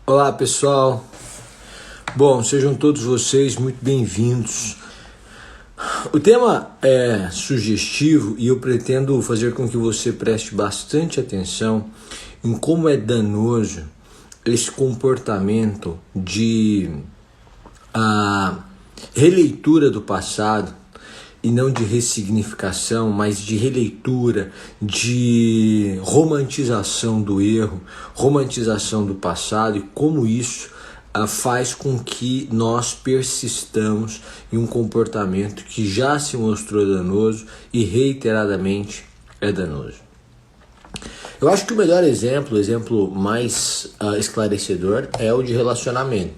Olá pessoal, bom, sejam todos vocês muito bem-vindos. O tema é sugestivo e eu pretendo fazer com que você preste bastante atenção em como é danoso esse comportamento de releitura do passado, e não de ressignificação, mas de releitura, de romantização do erro, romantização do passado, e como isso faz com que nós persistamos em um comportamento que já se mostrou danoso e reiteradamente é danoso. Eu acho que o melhor exemplo, o exemplo mais esclarecedor é o de relacionamento.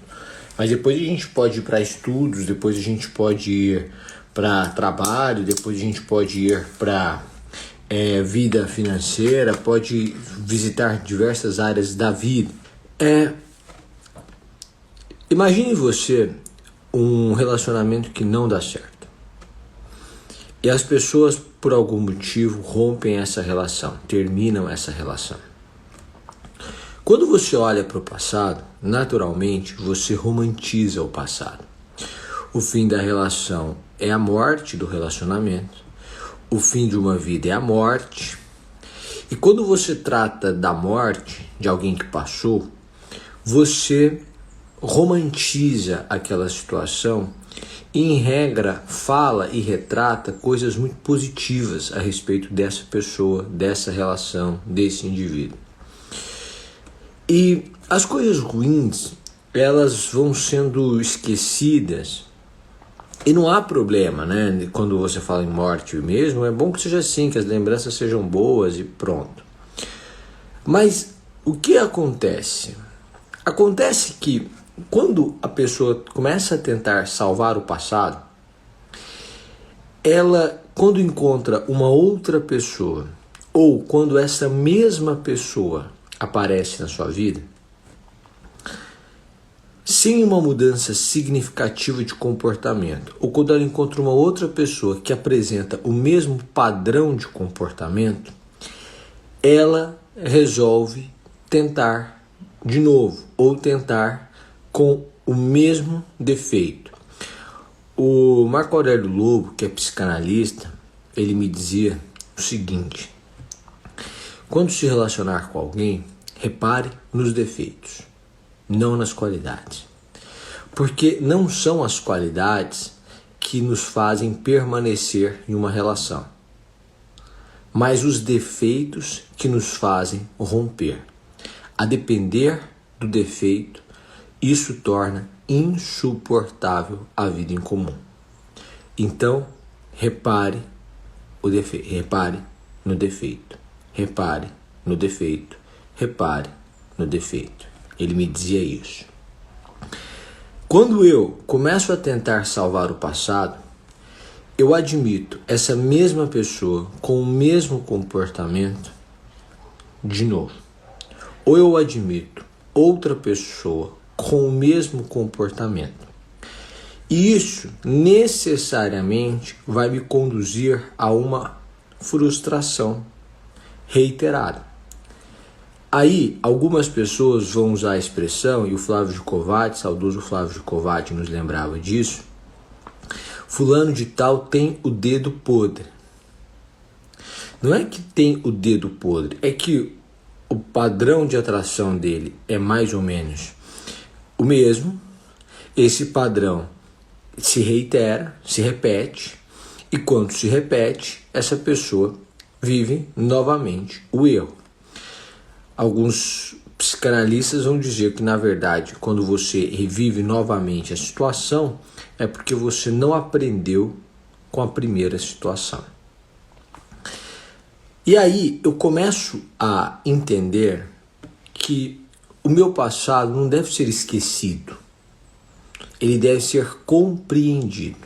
Mas depois a gente pode ir para estudos, depois a gente pode ir para trabalho, depois a gente pode ir para vida financeira, pode visitar diversas áreas da vida. Imagine você um relacionamento que não dá certo. E as pessoas, por algum motivo, rompem essa relação, terminam essa relação. Quando você olha para o passado, naturalmente você romantiza o passado. O fim da relação é a morte do relacionamento. O fim de uma vida é a morte. E quando você trata da morte de alguém que passou, você romantiza aquela situação e, em regra, fala e retrata coisas muito positivas a respeito dessa pessoa, dessa relação, desse indivíduo. E as coisas ruins, elas vão sendo esquecidas. E não há problema, né? Quando você fala em morte mesmo, é bom que seja assim, que as lembranças sejam boas e pronto. Mas o que acontece? Acontece que quando a pessoa começa a tentar salvar o passado, ela, quando encontra uma outra pessoa, ou quando essa mesma pessoa aparece na sua vida, sem uma mudança significativa de comportamento, ou quando ela encontra uma outra pessoa que apresenta o mesmo padrão de comportamento, ela resolve tentar de novo, ou tentar com o mesmo defeito. O Marco Aurélio Lobo, que é psicanalista, ele me dizia o seguinte: quando se relacionar com alguém, repare nos defeitos, não nas qualidades. Porque não são as qualidades que nos fazem permanecer em uma relação, mas os defeitos que nos fazem romper. A depender do defeito, isso torna insuportável a vida em comum. Então, repare o defeito, repare no defeito, repare no defeito, repare no defeito. Ele me dizia isso. Quando eu começo a tentar salvar o passado, eu admito essa mesma pessoa com o mesmo comportamento de novo. Ou eu admito outra pessoa com o mesmo comportamento. E isso necessariamente vai me conduzir a uma frustração reiterada. Aí, algumas pessoas vão usar a expressão, e o Flávio de Covatti, saudoso Flávio de Covatti, nos lembrava disso: fulano de tal tem o dedo podre. Não é que tem o dedo podre, é que o padrão de atração dele é mais ou menos o mesmo. Esse padrão se reitera, se repete, e quando se repete, essa pessoa vive novamente o erro. Alguns psicanalistas vão dizer que, na verdade, quando você revive novamente a situação, é porque você não aprendeu com a primeira situação. E aí eu começo a entender que o meu passado não deve ser esquecido. Ele deve ser compreendido.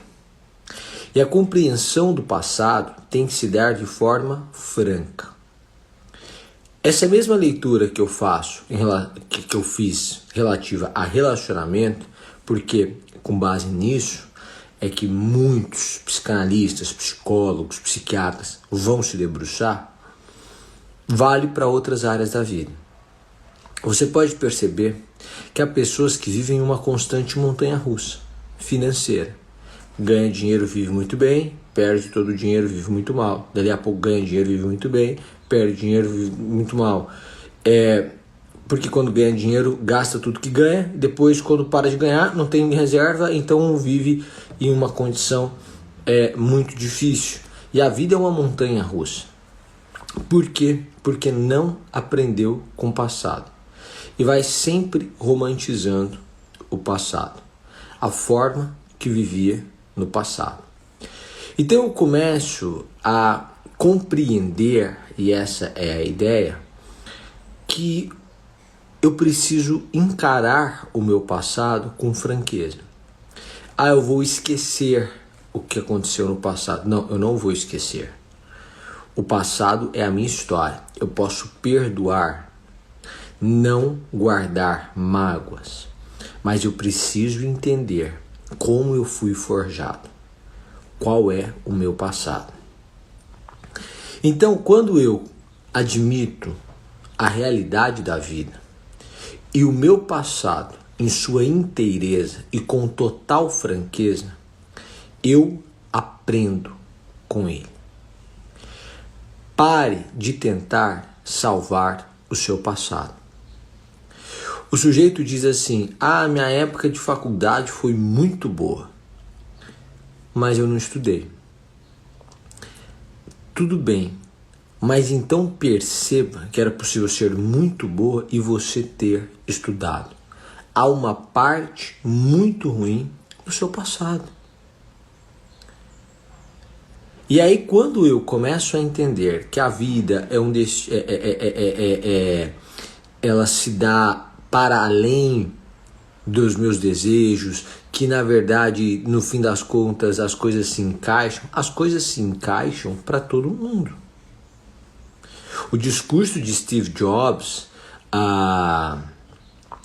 E a compreensão do passado tem que se dar de forma franca. Essa mesma leitura que eu faço, que eu fiz relativa a relacionamento, porque com base nisso é que muitos psicanalistas, psicólogos, psiquiatras vão se debruçar, vale para outras áreas da vida. você pode perceber que há pessoas que vivem uma constante montanha-russa financeira. Ganha dinheiro, vive muito bem, perde todo o dinheiro, vive muito mal. Dali a pouco ganha dinheiro, vive muito bem, perde dinheiro, vive muito mal. Porque quando ganha dinheiro, gasta tudo que ganha, depois quando para de ganhar, não tem reserva, então vive em uma condição muito difícil. E a vida é uma montanha-russa. Por quê? Porque não aprendeu com o passado. E vai sempre romantizando o passado, a forma que vivia no passado. Então eu começo a compreender, e essa é a ideia, que eu preciso encarar o meu passado com franqueza. Eu vou esquecer o que aconteceu no passado. Não, eu não vou esquecer. O passado é a minha história. Eu posso perdoar, não guardar mágoas, mas eu preciso entender como eu fui forjado, qual é o meu passado. Então, quando eu admito a realidade da vida e o meu passado em sua inteireza e com total franqueza, eu aprendo com ele. Pare de tentar salvar o seu passado. O sujeito diz assim: minha época de faculdade foi muito boa, mas eu não estudei. Tudo bem, mas então perceba que era possível ser muito boa e você ter estudado. Há uma parte muito ruim do seu passado. E aí, quando eu começo a entender que a vida ela se dá para além dos meus desejos, que na verdade, no fim das contas, as coisas se encaixam para todo mundo. O discurso de Steve Jobs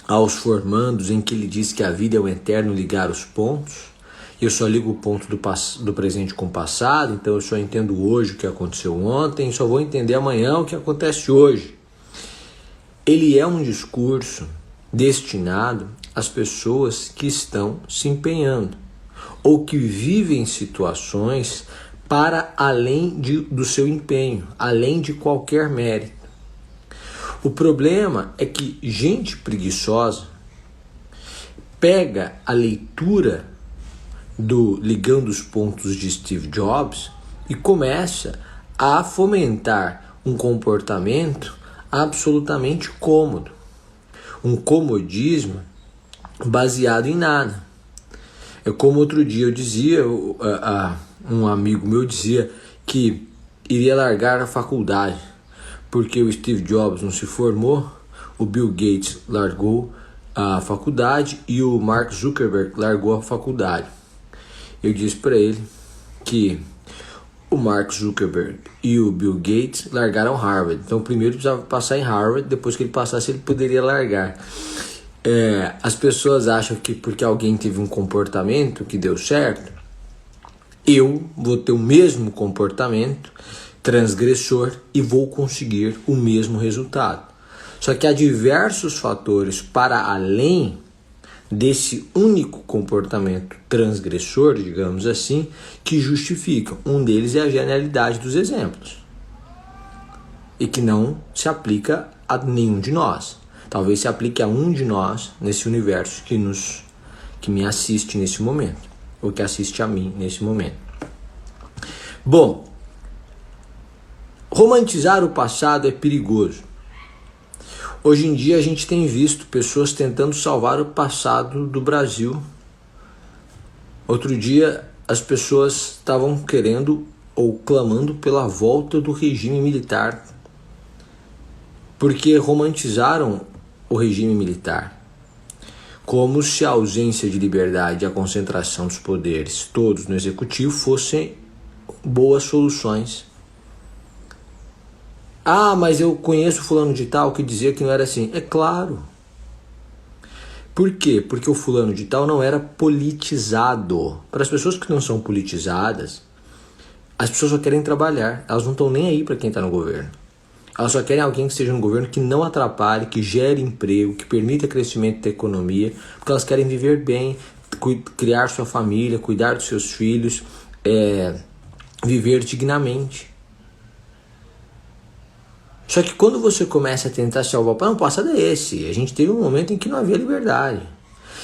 aos formandos, em que ele diz que a vida é o eterno ligar os pontos, eu só ligo o ponto do presente com o passado, então eu só entendo hoje o que aconteceu ontem, só vou entender amanhã o que acontece hoje. Ele é um discurso destinado às pessoas que estão se empenhando ou que vivem situações para além do seu empenho, além de qualquer mérito. O problema é que gente preguiçosa pega a leitura do Ligando os Pontos de Steve Jobs e começa a fomentar um comportamento absolutamente cômodo. Um comodismo baseado em nada. É como outro dia eu dizia, um amigo meu dizia que iria largar a faculdade, porque o Steve Jobs não se formou, o Bill Gates largou a faculdade e o Mark Zuckerberg largou a faculdade. Eu disse para ele que o Mark Zuckerberg e o Bill Gates largaram Harvard. Então primeiro precisava passar em Harvard, depois que ele passasse ele poderia largar. As pessoas acham que porque alguém teve um comportamento que deu certo, eu vou ter o mesmo comportamento transgressor e vou conseguir o mesmo resultado. Só que há diversos fatores para além desse único comportamento transgressor, digamos assim, que justificam. Um deles é a genialidade dos exemplos e que não se aplica a nenhum de nós. Talvez se aplique a um de nós nesse universo que me assiste nesse momento, ou que assiste a mim nesse momento. Bom, romantizar o passado é perigoso. Hoje em dia a gente tem visto pessoas tentando salvar o passado do Brasil. Outro dia as pessoas estavam querendo ou clamando pela volta do regime militar, porque romantizaram o regime militar, como se a ausência de liberdade e a concentração dos poderes todos no executivo fossem boas soluções. Mas eu conheço fulano de tal que dizia que não era assim. É claro. Por quê? Porque o fulano de tal não era politizado. Para as pessoas que não são politizadas, as pessoas só querem trabalhar. Elas não estão nem aí para quem está no governo. Elas só querem alguém que esteja no governo que não atrapalhe, que gere emprego, que permita crescimento da economia, porque elas querem viver bem, criar sua família, cuidar dos seus filhos, viver dignamente. Só que quando você começa a tentar salvar o passado é esse. A gente teve um momento em que não havia liberdade.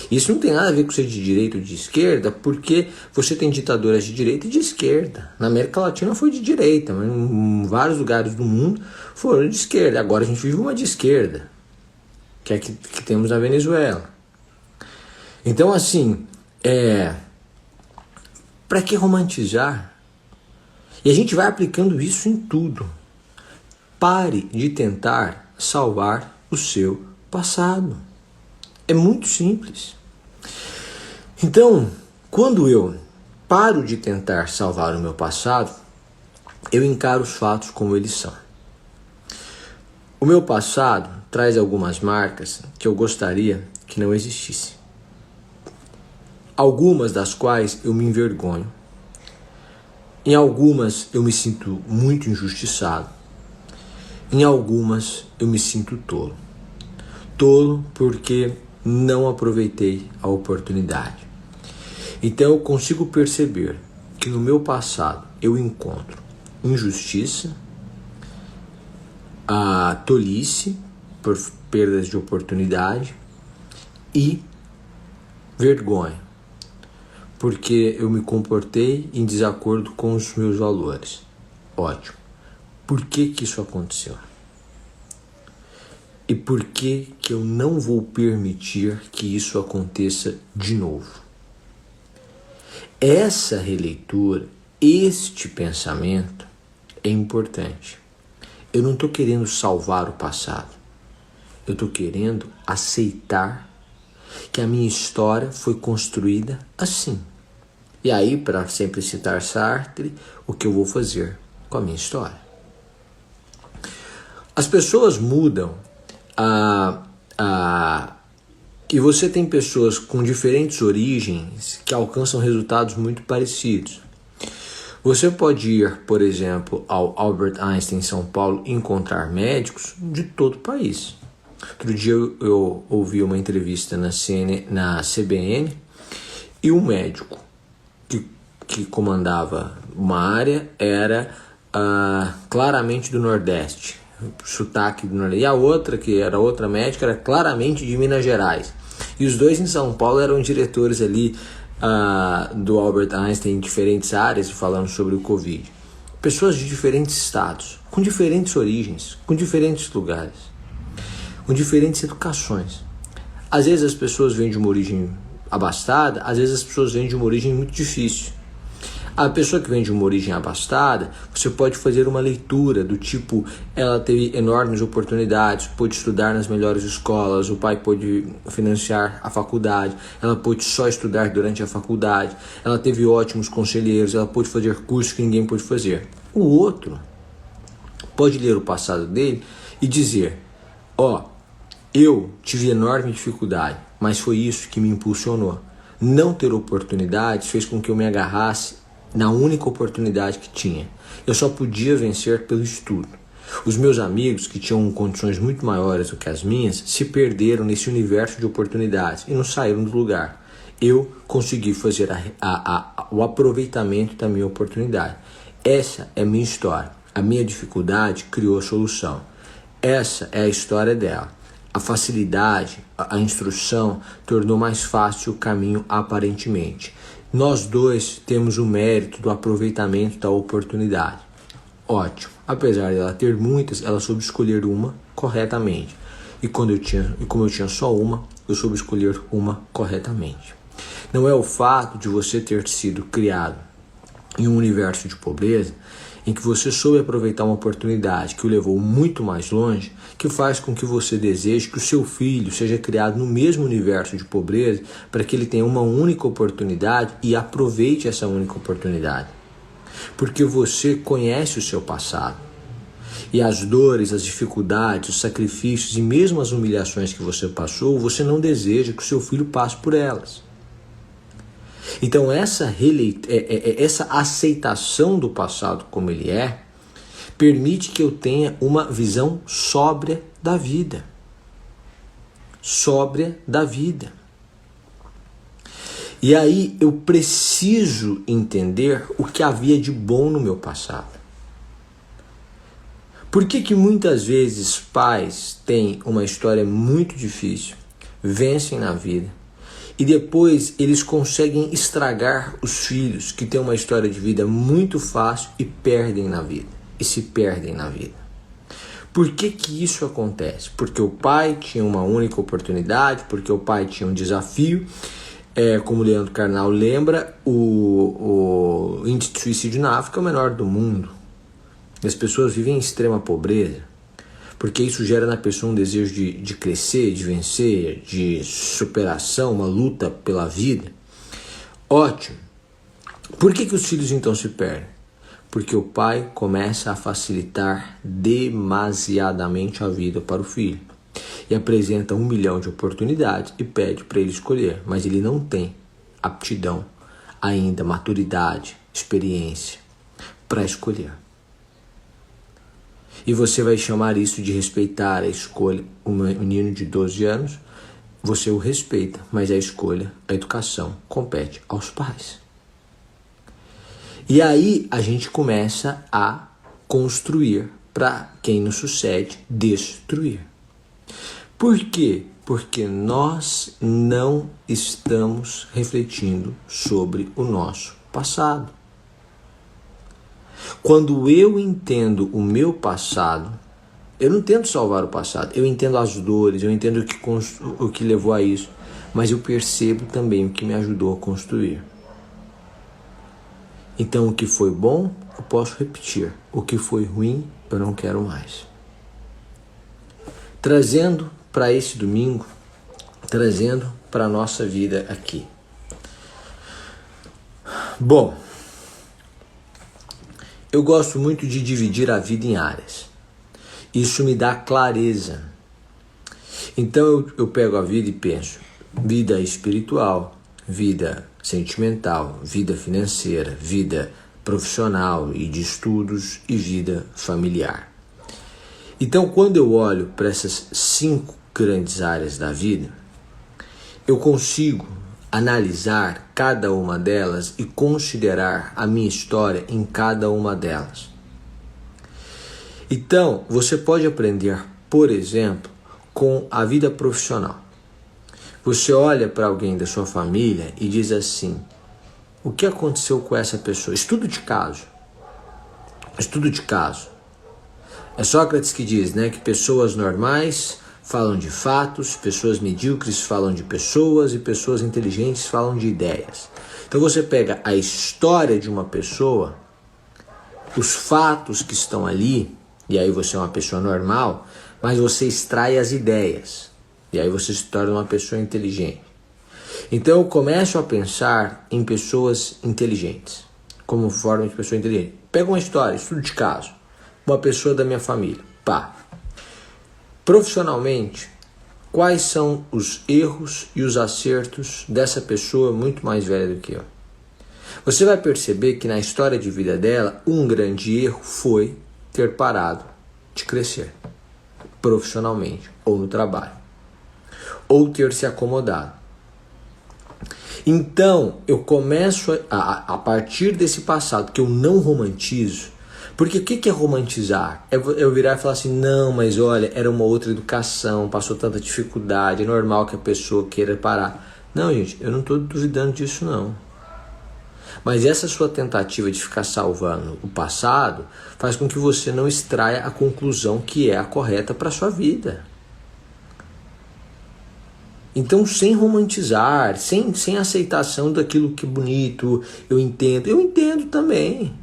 Isso não tem nada a ver com ser de direita ou de esquerda, porque você tem ditaduras de direita e de esquerda. Na América Latina foi de direita, mas em vários lugares do mundo foram de esquerda. Agora a gente vive uma de esquerda, que é que temos na Venezuela. Então, assim, para que romantizar? E a gente vai aplicando isso em tudo. Pare de tentar salvar o seu passado. É muito simples. Então, quando eu paro de tentar salvar o meu passado, eu encaro os fatos como eles são. O meu passado traz algumas marcas que eu gostaria que não existissem. Algumas das quais eu me envergonho. Em algumas eu me sinto muito injustiçado. Em algumas eu me sinto tolo. Tolo porque não aproveitei a oportunidade. Então eu consigo perceber que no meu passado eu encontro injustiça, a tolice por perdas de oportunidade e vergonha, porque eu me comportei em desacordo com os meus valores. Ótimo. Por que isso aconteceu? E por que eu não vou permitir que isso aconteça de novo? Essa releitura, este pensamento é importante. Eu não estou querendo salvar o passado. Eu estou querendo aceitar que a minha história foi construída assim. E aí, para sempre citar Sartre, o que eu vou fazer com a minha história? As pessoas mudam e você tem pessoas com diferentes origens que alcançam resultados muito parecidos. Você pode ir, por exemplo, ao Albert Einstein em São Paulo e encontrar médicos de todo o país. Outro dia eu ouvi uma entrevista na CBN e um médico que comandava uma área era claramente do Nordeste. Sotaque do Nordeste. E a outra, que era outra médica, era claramente de Minas Gerais. E os dois em São Paulo eram diretores ali do Albert Einstein em diferentes áreas, falando sobre o Covid. Pessoas de diferentes estados, com diferentes origens, com diferentes lugares, com diferentes educações. Às vezes as pessoas vêm de uma origem abastada, às vezes as pessoas vêm de uma origem muito difícil. A pessoa que vem de uma origem abastada, você pode fazer uma leitura do tipo, ela teve enormes oportunidades, pôde estudar nas melhores escolas, o pai pôde financiar a faculdade, ela pôde só estudar durante a faculdade, ela teve ótimos conselheiros, ela pôde fazer cursos que ninguém pôde fazer. O outro pode ler o passado dele e dizer, eu tive enorme dificuldade, mas foi isso que me impulsionou. Não ter oportunidades fez com que eu me agarrasse na única oportunidade que tinha. Eu só podia vencer pelo estudo. Os meus amigos, que tinham condições muito maiores do que as minhas, se perderam nesse universo de oportunidades e não saíram do lugar. Eu consegui fazer o aproveitamento da minha oportunidade. Essa é a minha história. A minha dificuldade criou a solução. Essa é a história dela. A facilidade, a instrução, tornou mais fácil o caminho aparentemente. Nós dois temos o mérito do aproveitamento da oportunidade. Ótimo. Apesar dela ter muitas, ela soube escolher uma corretamente. E como eu tinha só uma, eu soube escolher uma corretamente. Não é o fato de você ter sido criado em um universo de pobreza, em que você soube aproveitar uma oportunidade que o levou muito mais longe, que faz com que você deseje que o seu filho seja criado no mesmo universo de pobreza, para que ele tenha uma única oportunidade e aproveite essa única oportunidade. Porque você conhece o seu passado. E as dores, as dificuldades, os sacrifícios e mesmo as humilhações que você passou, você não deseja que o seu filho passe por elas. Então essa aceitação do passado como ele é permite que eu tenha uma visão sóbria da vida. Sóbria da vida. E aí eu preciso entender o que havia de bom no meu passado. Por que muitas vezes pais têm uma história muito difícil, vencem na vida, e depois eles conseguem estragar os filhos que têm uma história de vida muito fácil e perdem na vida, e se perdem na vida? Por que isso acontece? Porque o pai tinha uma única oportunidade, porque o pai tinha um desafio. Como o Leandro Carnal lembra, o índice de suicídio na África é o menor do mundo. E as pessoas vivem em extrema pobreza, porque isso gera na pessoa um desejo de crescer, de vencer, de superação, uma luta pela vida. Ótimo. Por que os filhos então se perdem? Porque o pai começa a facilitar demasiadamente a vida para o filho. E apresenta 1 milhão de oportunidades e pede para ele escolher. Mas ele não tem aptidão, ainda maturidade, experiência para escolher. E você vai chamar isso de respeitar a escolha. Um menino de 12 anos, você o respeita, mas a escolha, a educação, compete aos pais. E aí a gente começa a construir para quem nos sucede destruir. Por quê? Porque nós não estamos refletindo sobre o nosso passado. Quando eu entendo o meu passado, eu não tento salvar o passado, eu entendo as dores, eu entendo o que levou a isso, mas eu percebo também o que me ajudou a construir. Então, o que foi bom, eu posso repetir. O que foi ruim, eu não quero mais. Trazendo para esse domingo, trazendo para a nossa vida aqui. Bom, eu gosto muito de dividir a vida em áreas. Isso me dá clareza. Então eu pego a vida e penso: vida espiritual, vida sentimental, vida financeira, vida profissional e de estudos e vida familiar. Então, quando eu olho para essas 5 grandes áreas da vida, eu consigo analisar cada uma delas e considerar a minha história em cada uma delas. Então, você pode aprender, por exemplo, com a vida profissional. Você olha para alguém da sua família e diz assim: o que aconteceu com essa pessoa? Estudo de caso. Estudo de caso. É Sócrates que diz, que pessoas normais falam de fatos, pessoas medíocres falam de pessoas e pessoas inteligentes falam de ideias. Então você pega a história de uma pessoa, os fatos que estão ali, e aí você é uma pessoa normal, mas você extrai as ideias, e aí você se torna uma pessoa inteligente. Então eu começo a pensar em pessoas inteligentes, como forma de pessoa inteligente. Pega uma história, estudo de caso, uma pessoa da minha família, Profissionalmente, quais são os erros e os acertos dessa pessoa muito mais velha do que eu? Você vai perceber que na história de vida dela, um grande erro foi ter parado de crescer, profissionalmente ou no trabalho, ou ter se acomodado. Então, eu começo a partir desse passado que eu não romantizo. Porque o que é romantizar? É eu virar e falar assim: não, mas olha, era uma outra educação, passou tanta dificuldade, é normal que a pessoa queira parar. Não, gente, eu não estou duvidando disso, não. Mas essa sua tentativa de ficar salvando o passado faz com que você não extraia a conclusão que é a correta para a sua vida. Então, sem romantizar, sem aceitação daquilo que é bonito, eu entendo também.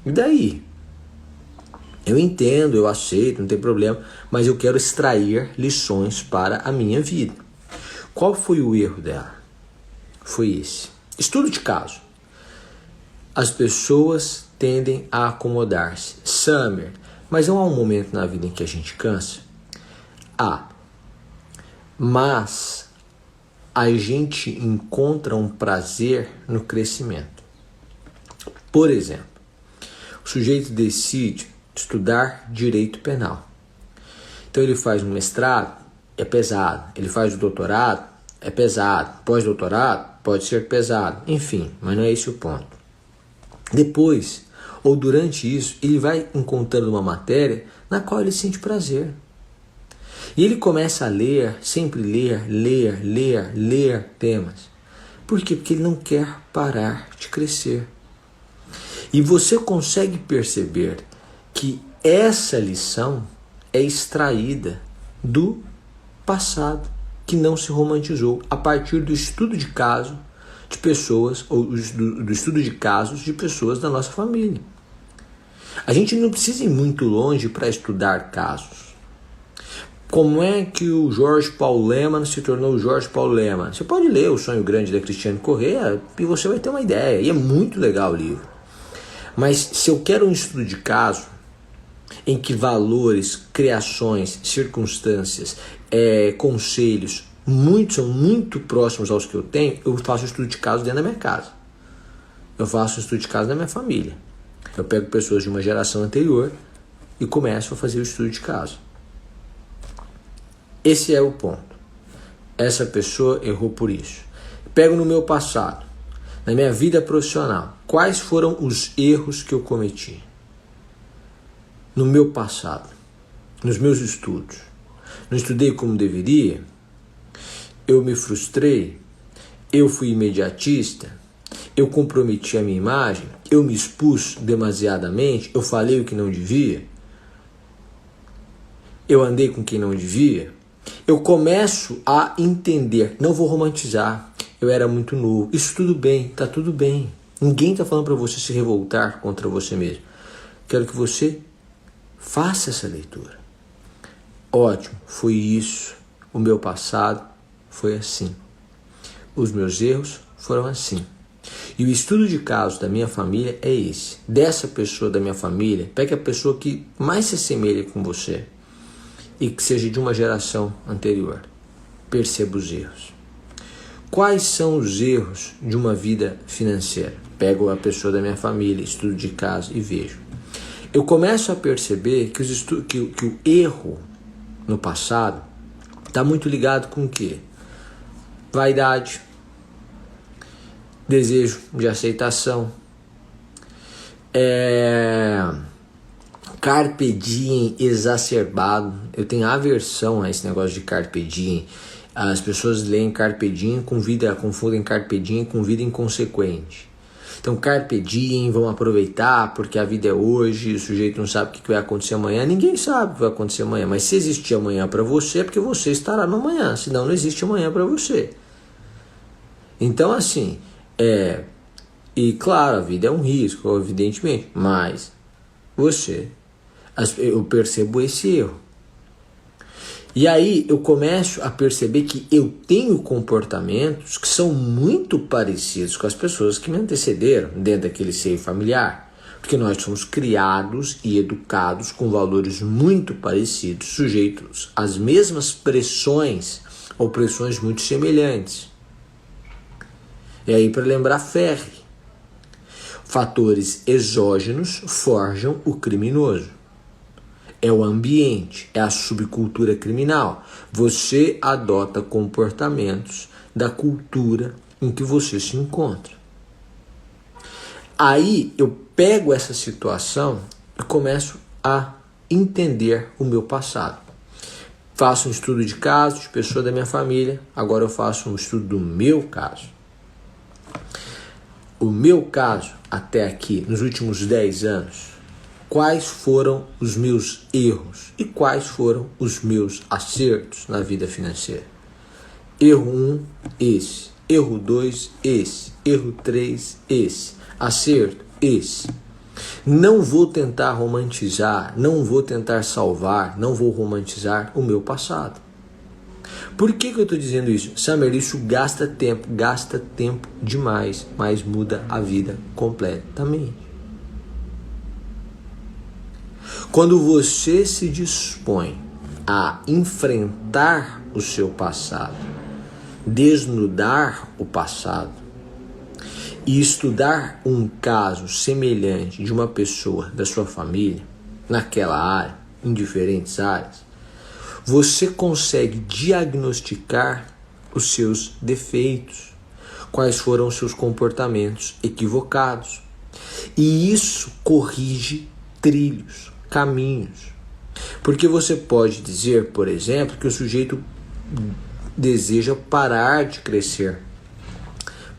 E daí? Eu entendo, eu aceito, não tem problema, mas eu quero extrair lições para a minha vida. Qual foi o erro dela? Foi esse. Estudo de caso. As pessoas tendem a acomodar-se. Summer, mas não há um momento na vida em que a gente cansa? Mas a gente encontra um prazer no crescimento. Por exemplo, o sujeito decide estudar direito penal. Então ele faz um mestrado, é pesado. Ele faz o doutorado, é pesado. Pós-doutorado, pode ser pesado. Enfim, mas não é esse o ponto. Depois, ou durante isso, ele vai encontrando uma matéria na qual ele sente prazer. E ele começa a ler, sempre ler temas. Por quê? Porque ele não quer parar de crescer. E você consegue perceber que essa lição é extraída do passado, que não se romantizou, a partir do estudo de caso de pessoas, ou do estudo de casos de pessoas da nossa família. A gente não precisa ir muito longe para estudar casos. Como é que o Jorge Paulo Lemann se tornou o Jorge Paulo Lemann? Você pode ler O Sonho Grande da Cristiane Corrêa e você vai ter uma ideia. E é muito legal o livro. Mas se eu quero um estudo de caso em que valores, criações, circunstâncias, conselhos são muito próximos aos que eu tenho, eu faço um estudo de caso dentro da minha casa. Eu faço um estudo de caso da minha família. Eu pego pessoas de uma geração anterior e começo a fazer o estudo de caso. Esse é o ponto. Essa pessoa errou por isso. Pego no meu passado, na minha vida profissional, quais foram os erros que eu cometi? No meu passado, nos meus estudos. Não estudei como deveria? Eu me frustrei? Eu fui imediatista? Eu comprometi a minha imagem? Eu me expus demasiadamente? Eu falei o que não devia? Eu andei com quem não devia? Eu começo a entender, não vou romantizar, eu era muito novo. Isso tudo bem, tá tudo bem. Ninguém está falando para você se revoltar contra você mesmo. Quero que você faça essa leitura. Ótimo, foi isso. O meu passado foi assim. Os meus erros foram assim. E o estudo de caso da minha família é esse. Dessa pessoa da minha família, pegue a pessoa que mais se assemelha com você e que seja de uma geração anterior. Perceba os erros. Quais são os erros de uma vida financeira? Pego a pessoa da minha família, estudo de caso e vejo. Eu começo a perceber que o erro no passado está muito ligado com o quê? Vaidade, desejo de aceitação, carpe diem exacerbado. Eu tenho aversão a esse negócio de carpe diem. As pessoas leem carpe diem com vida, confundem carpe diem com vida inconsequente. Então carpe diem, vão aproveitar porque a vida é hoje, o sujeito não sabe o que vai acontecer amanhã. Ninguém sabe o que vai acontecer amanhã, mas se existir amanhã para você é porque você estará no amanhã, senão não existe amanhã para você. Então assim, e claro, a vida é um risco, evidentemente, mas eu percebo esse erro. E aí eu começo a perceber que eu tenho comportamentos que são muito parecidos com as pessoas que me antecederam dentro daquele seio familiar. Porque nós somos criados e educados com valores muito parecidos, sujeitos às mesmas pressões ou pressões muito semelhantes. E aí, para lembrar, Ferri, fatores exógenos forjam o criminoso. É o ambiente, é a subcultura criminal. Você adota comportamentos da cultura em que você se encontra. Aí eu pego essa situação e começo a entender o meu passado. Faço um estudo de caso de pessoa da minha família, agora eu faço um estudo do meu caso. O meu caso, até aqui, nos últimos 10 anos, quais foram os meus erros e quais foram os meus acertos na vida financeira? Erro 1, esse. Erro 2, esse. Erro 3, esse. Acerto, esse. Não vou tentar romantizar, não vou tentar salvar, não vou romantizar o meu passado. Por que eu estou dizendo isso? Samer, isso gasta tempo demais, mas muda a vida completamente. Quando você se dispõe a enfrentar o seu passado, desnudar o passado e estudar um caso semelhante de uma pessoa da sua família, naquela área, em diferentes áreas, você consegue diagnosticar os seus defeitos, quais foram os seus comportamentos equivocados. E isso corrige trilhos, caminhos. Porque você pode dizer, por exemplo, que o sujeito deseja parar de crescer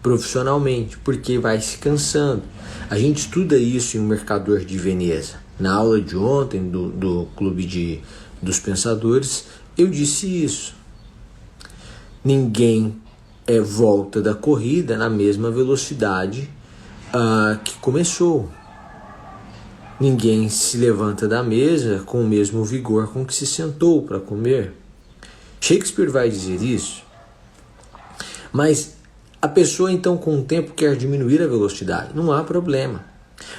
profissionalmente, porque vai se cansando. A gente estuda isso em Um Mercador de Veneza. Na aula de ontem do Clube dos Pensadores, eu disse isso. Ninguém volta da corrida na mesma velocidade que começou. Ninguém se levanta da mesa com o mesmo vigor com que se sentou para comer. Shakespeare vai dizer isso. Mas a pessoa então com o tempo quer diminuir a velocidade. Não há problema.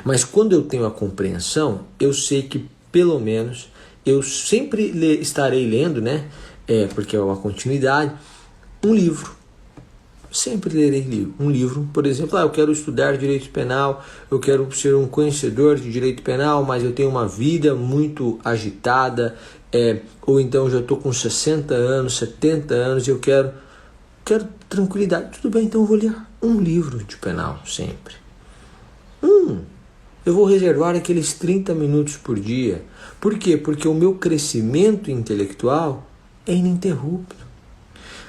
Mas quando eu tenho a compreensão, eu sei que pelo menos eu sempre estarei lendo, né? Porque é uma continuidade, um livro. Sempre lerei um livro, por exemplo, eu quero estudar direito penal, eu quero ser um conhecedor de direito penal, mas eu tenho uma vida muito agitada, ou então já estou com 60 anos, 70 anos e eu quero tranquilidade. Tudo bem, então eu vou ler um livro de penal sempre. Eu vou reservar aqueles 30 minutos por dia. Por quê? Porque o meu crescimento intelectual é ininterrupto.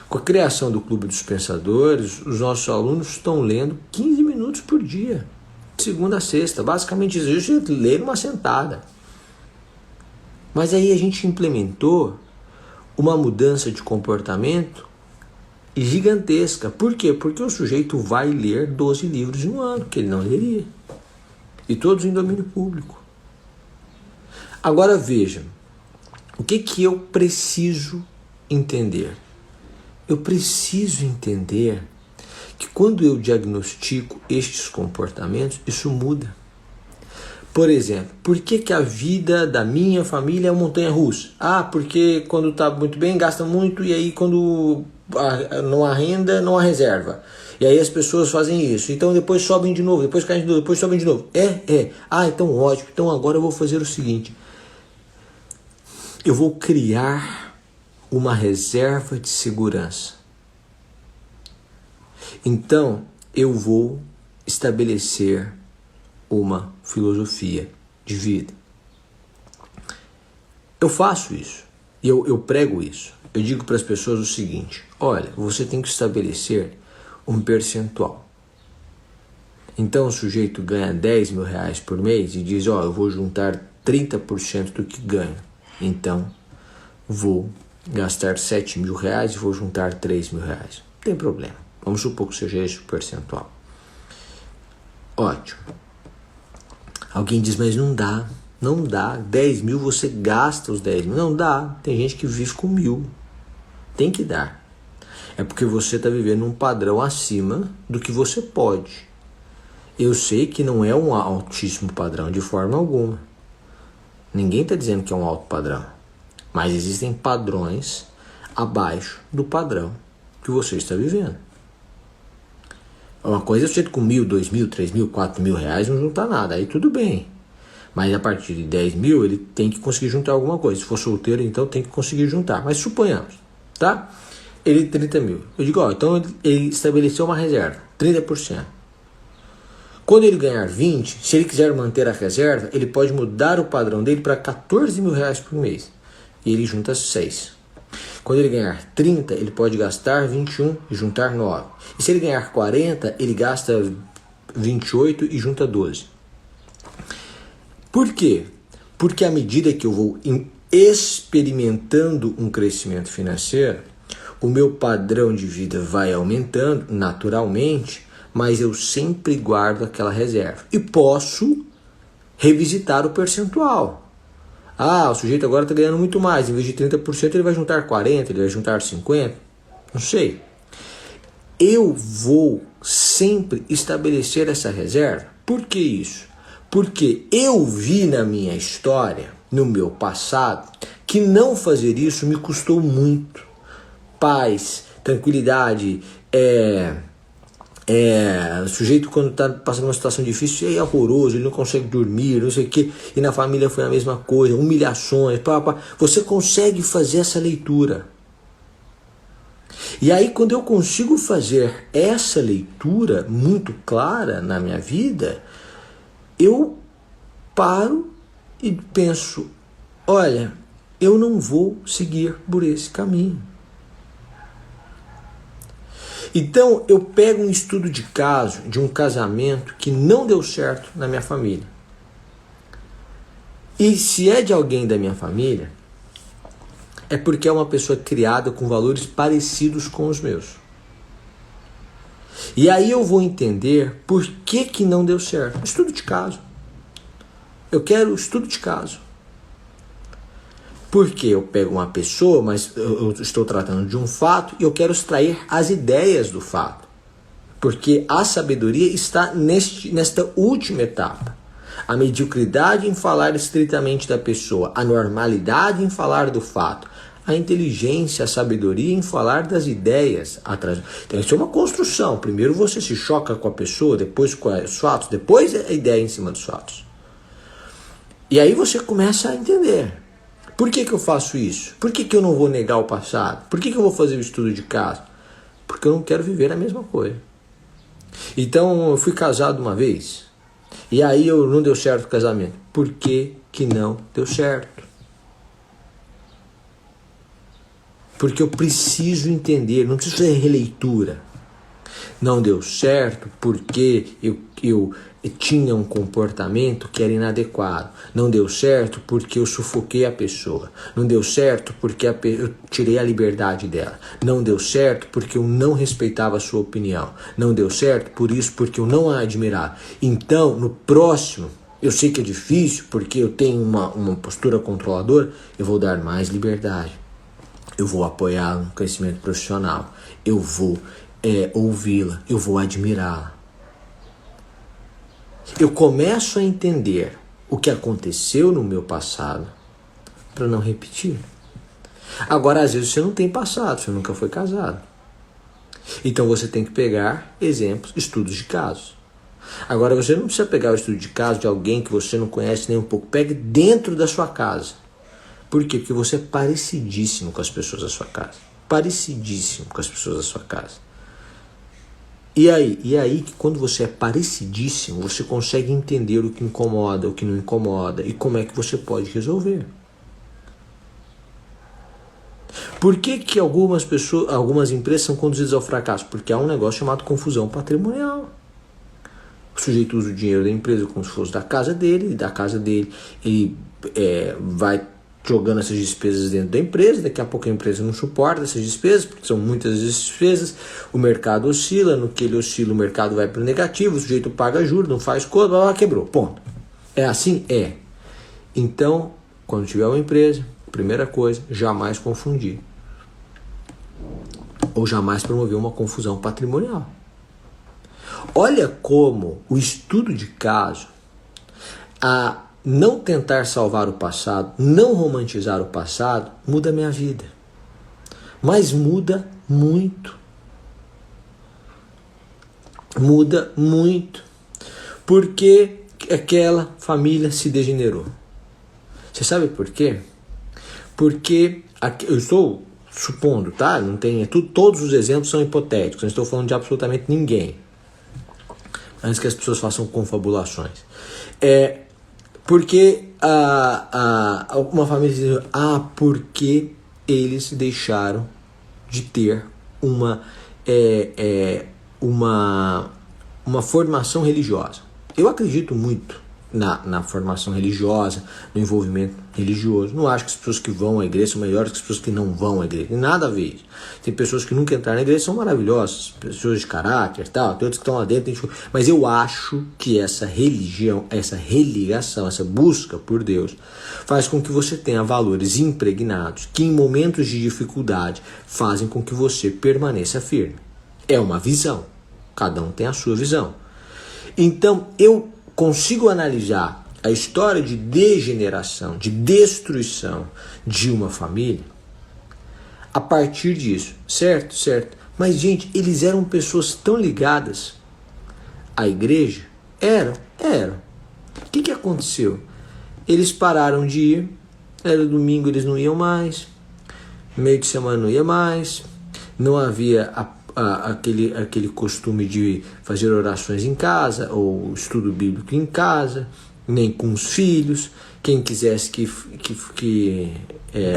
Com a criação do Clube dos Pensadores, os nossos alunos estão lendo 15 minutos por dia, de segunda a sexta. Basicamente isso é ler uma sentada. Mas aí a gente implementou uma mudança de comportamento gigantesca. Por quê? Porque o sujeito vai ler 12 livros em um ano, que ele não leria. E todos em domínio público. Agora veja, o que eu preciso entender? Eu preciso entender que quando eu diagnostico estes comportamentos, isso muda. Por exemplo, por que a vida da minha família é uma montanha-russa? Porque quando está muito bem, gasta muito, e aí quando não há renda, não há reserva. E aí as pessoas fazem isso. Então depois sobem de novo, depois caem de novo, depois sobem de novo. Então ótimo. Então agora eu vou fazer o seguinte. Eu vou criar uma reserva de segurança. Então, eu vou estabelecer uma filosofia de vida. Eu faço isso, e eu prego isso. Eu digo para as pessoas o seguinte: olha, você tem que estabelecer um percentual. Então, o sujeito ganha 10 mil reais por mês e diz, eu vou juntar 30% do que ganho. Então, vou gastar 7 mil reais e vou juntar 3 mil reais. Não tem problema. Vamos supor que seja esse o percentual. Ótimo. Alguém diz, mas não dá. Não dá. 10 mil você gasta os 10 mil. Não dá. Tem gente que vive com 1.000. Tem que dar. É porque você está vivendo um padrão acima do que você pode. Eu sei que não é um altíssimo padrão de forma alguma. Ninguém está dizendo que é um alto padrão. Mas existem padrões abaixo do padrão que você está vivendo. Uma coisa é você com 1.000, 2.000, 3.000, 4.000 reais não juntar nada. Aí tudo bem. Mas a partir de 10 mil ele tem que conseguir juntar alguma coisa. Se for solteiro, então tem que conseguir juntar. Mas suponhamos, tá? Ele 30 mil. Eu digo, então ele estabeleceu uma reserva, 30%. Quando ele ganhar 20, se ele quiser manter a reserva, ele pode mudar o padrão dele para 14 mil reais por mês. E ele junta 6. Quando ele ganhar 30, ele pode gastar 21 e juntar 9. E se ele ganhar 40, ele gasta 28 e junta 12. Por quê? Porque à medida que eu vou experimentando um crescimento financeiro, o meu padrão de vida vai aumentando naturalmente, mas eu sempre guardo aquela reserva. E posso revisitar o percentual. O sujeito agora está ganhando muito mais. Em vez de 30%, ele vai juntar 40%, ele vai juntar 50%. Não sei. Eu vou sempre estabelecer essa reserva. Por que isso? Porque eu vi na minha história, no meu passado, que não fazer isso me custou muito. Paz, tranquilidade, O sujeito, quando está passando uma situação difícil, é horroroso, ele não consegue dormir, não sei o quê, e na família foi a mesma coisa, humilhações, Você consegue fazer essa leitura. E aí, quando eu consigo fazer essa leitura muito clara na minha vida, eu paro e penso, olha, eu não vou seguir por esse caminho. Então, eu pego um estudo de caso de um casamento que não deu certo na minha família. E se é de alguém da minha família, é porque é uma pessoa criada com valores parecidos com os meus. E aí eu vou entender por que não deu certo. Estudo de caso. Eu quero estudo de caso. Porque eu pego uma pessoa, mas eu estou tratando de um fato e eu quero extrair as ideias do fato. Porque a sabedoria está nesta última etapa. A mediocridade em falar estritamente da pessoa, a normalidade em falar do fato, a inteligência, a sabedoria em falar das ideias atrás. Tem que ser uma construção. Primeiro você se choca com a pessoa, depois com os fatos, depois a ideia em cima dos fatos. E aí você começa a entender. Por que eu faço isso? Por que eu não vou negar o passado? Por que eu vou fazer o estudo de caso? Porque eu não quero viver a mesma coisa. Então eu fui casado uma vez, e aí não deu certo o casamento. Por que não deu certo? Porque eu preciso entender, não preciso fazer releitura. Não deu certo porque eu tinha um comportamento que era inadequado. Não deu certo porque eu sufoquei a pessoa. Não deu certo porque eu tirei a liberdade dela. Não deu certo porque eu não respeitava a sua opinião. Não deu certo por isso, porque eu não a admirava. Então, no próximo, eu sei que é difícil porque eu tenho uma postura controladora, eu vou dar mais liberdade. Eu vou apoiá-la no crescimento profissional. Eu vou ouvi-la. Eu vou admirá-la. Eu começo a entender o que aconteceu no meu passado para não repetir. Agora, às vezes você não tem passado, você nunca foi casado. Então você tem que pegar exemplos, estudos de casos. Agora, você não precisa pegar o estudo de caso de alguém que você não conhece nem um pouco. Pegue dentro da sua casa. Por quê? Porque você é parecidíssimo com as pessoas da sua casa. Parecidíssimo com as pessoas da sua casa. E aí que quando você é parecidíssimo, você consegue entender o que incomoda, o que não incomoda e como é que você pode resolver. Por que algumas empresas são conduzidas ao fracasso? Porque há um negócio chamado confusão patrimonial. O sujeito usa o dinheiro da empresa como se fosse da casa dele, e da casa dele ele vai jogando essas despesas dentro da empresa, daqui a pouco a empresa não suporta essas despesas, porque são muitas despesas, o mercado oscila, no que ele oscila o mercado vai para o negativo, o sujeito paga juros, não faz conta, quebrou, ponto. É assim? É. Então, quando tiver uma empresa, primeira coisa, jamais confundir. Ou jamais promover uma confusão patrimonial. Olha como o estudo de caso, não tentar salvar o passado, não romantizar o passado, muda a minha vida. Mas muda muito. Muda muito. Porque aquela família se degenerou. Você sabe por quê? Porque eu estou supondo, tá? Não tem, todos os exemplos são hipotéticos, não estou falando de absolutamente ninguém. Antes que as pessoas façam confabulações. Porque uma família diz, porque eles deixaram de ter uma formação religiosa. Eu acredito muito na formação religiosa, no envolvimento religioso. Não acho que as pessoas que vão à igreja são melhores que as pessoas que não vão à igreja. Tem nada a ver. Tem pessoas que nunca entraram na igreja, são maravilhosas, pessoas de caráter, tal, tem outros que estão lá dentro. Mas eu acho que essa religião, essa religação, essa busca por Deus, faz com que você tenha valores impregnados que em momentos de dificuldade fazem com que você permaneça firme. É uma visão. Cada um tem a sua visão. Então, eu consigo analisar a história de degeneração, de destruição de uma família a partir disso, certo? Mas, gente, eles eram pessoas tão ligadas à igreja? Eram. O que aconteceu? Eles pararam de ir, era domingo, eles não iam mais, meio de semana não ia mais, não havia aquele costume de fazer orações em casa, ou estudo bíblico em casa, nem com os filhos. Quem quisesse que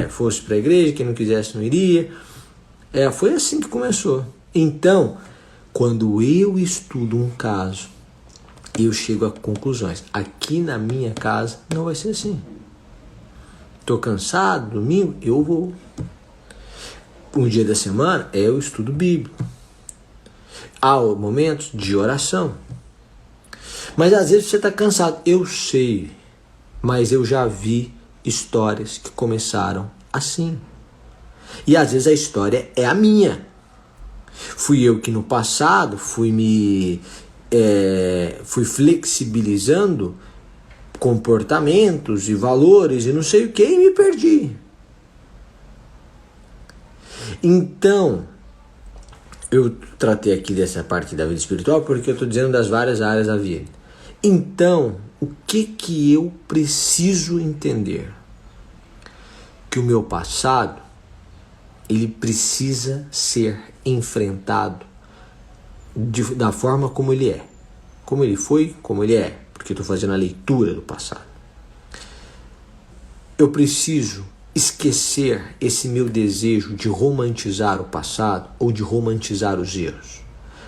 fosse para a igreja, quem não quisesse não iria. Foi assim que começou. Então, quando eu estudo um caso, eu chego a conclusões. Aqui na minha casa não vai ser assim. Estou cansado, domingo, eu vou. Um dia da semana é o estudo bíblico. Há momentos de oração. Mas às vezes você está cansado. Eu sei, mas eu já vi histórias que começaram assim. E às vezes a história é a minha. Fui eu que no passado fui flexibilizando comportamentos e valores e não sei o que e me perdi. Então, eu tratei aqui dessa parte da vida espiritual porque eu estou dizendo das várias áreas da vida. Então, o que eu preciso entender? Que o meu passado, ele precisa ser enfrentado da forma como ele é. Como ele foi, como ele é. Porque eu estou fazendo a leitura do passado. Eu preciso esquecer esse meu desejo de romantizar o passado ou de romantizar os erros.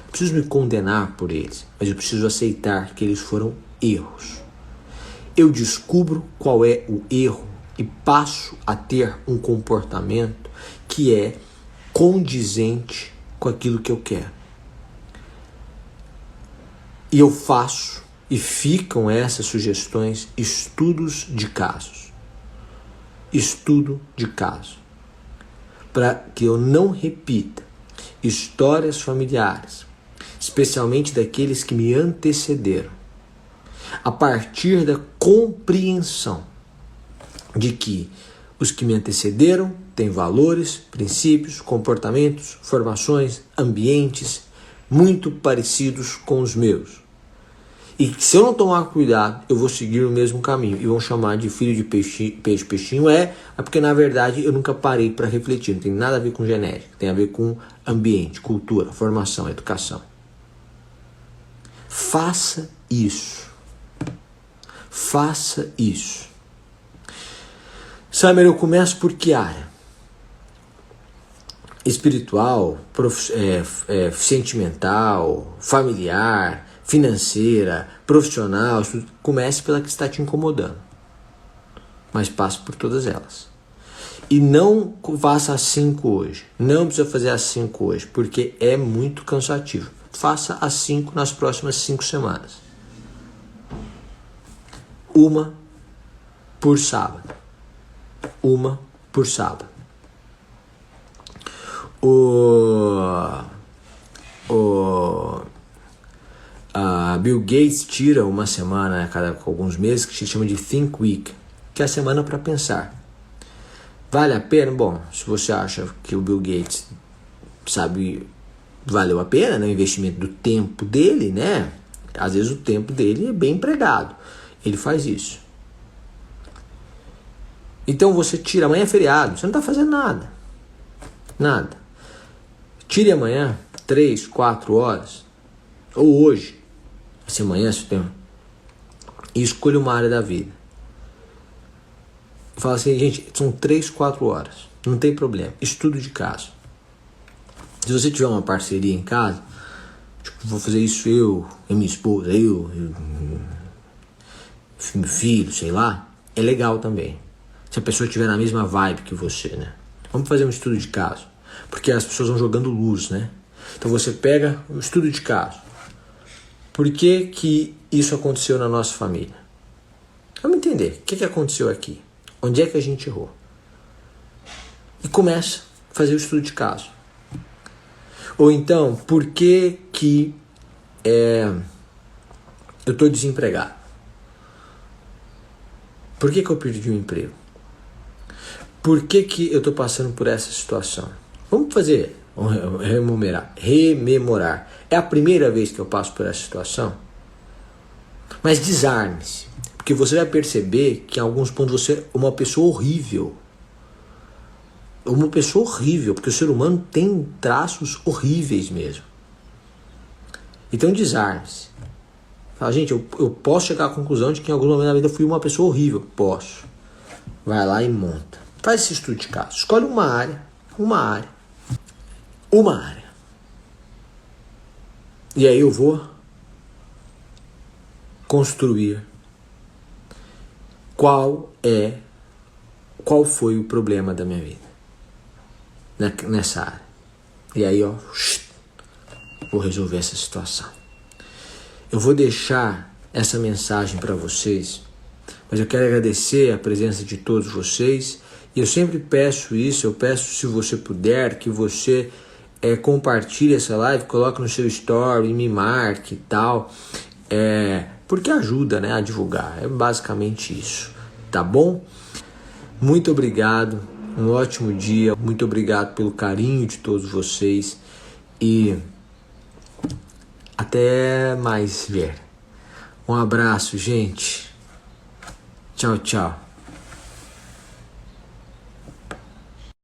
Não preciso me condenar por eles, mas eu preciso aceitar que eles foram erros. Eu descubro qual é o erro e passo a ter um comportamento que é condizente com aquilo que eu quero. E eu faço, e ficam essas sugestões, estudos de casos. Estudo de caso. Para que eu não repita histórias familiares, especialmente daqueles que me antecederam, a partir da compreensão de que os que me antecederam têm valores, princípios, comportamentos, formações, ambientes muito parecidos com os meus. E que se eu não tomar cuidado, eu vou seguir o mesmo caminho. E vão chamar de filho de peixinho. É porque na verdade eu nunca parei para refletir. Não tem nada a ver com genética. Tem a ver com ambiente, cultura, formação, educação. Faça isso. Faça isso. Samer, eu começo por que área? Espiritual, sentimental, familiar, financeira, profissional. Comece pela que está te incomodando. Mas passe por todas elas. E não faça as 5 hoje. Não precisa fazer as 5 hoje, porque é muito cansativo. Faça as 5 nas próximas 5 semanas. Uma por sábado. Uma por sábado. A Bill Gates tira uma semana a cada alguns meses que se chama de Think Week, que é a semana para pensar. Vale a pena? Bom, se você acha que o Bill Gates valeu a pena, né, o investimento do tempo dele, né? Às vezes o tempo dele é bem empregado. Ele faz isso. Então você tira, amanhã é feriado, você não está fazendo nada. Nada. Tire amanhã 3, 4 horas, ou hoje, se amanhã você tem, e escolha uma área da vida. Fala assim, gente, são 3, 4 horas, não tem problema, estudo de caso. Se você tiver uma parceria em casa, tipo, vou fazer isso eu e minha esposa, eu meu filho, sei lá, é legal também. Se a pessoa estiver na mesma vibe que você, né? Vamos fazer um estudo de caso. Porque as pessoas vão jogando luz, né? Então você pega o estudo de caso. Por que isso aconteceu na nossa família? Vamos entender. O que aconteceu aqui? Onde é que a gente errou? E começa a fazer o estudo de caso. Ou então, por que eu estou desempregado? Por que eu perdi o emprego? Por que eu estou passando por essa situação? Vamos fazer rememorar. É a primeira vez que eu passo por essa situação? Mas desarme-se, porque você vai perceber que em alguns pontos você é uma pessoa horrível. Uma pessoa horrível, porque o ser humano tem traços horríveis mesmo. Então desarme-se. Fala, gente, eu posso chegar à conclusão de que em algum momento da vida eu fui uma pessoa horrível. Posso. Vai lá e monta. Faz esse estudo de caso. Escolhe uma área. E aí eu vou construir qual foi o problema da minha vida nessa área. E aí, ó, vou resolver essa situação. Eu vou deixar essa mensagem para vocês, mas eu quero agradecer a presença de todos vocês. E eu sempre peço isso, eu peço, se você puder, que você compartilhe essa live, coloque no seu story, me marque e tal, porque ajuda, né, a divulgar. É basicamente isso, tá bom? Muito obrigado, um ótimo dia, muito obrigado pelo carinho de todos vocês e até mais ver. Um abraço, gente. Tchau, tchau.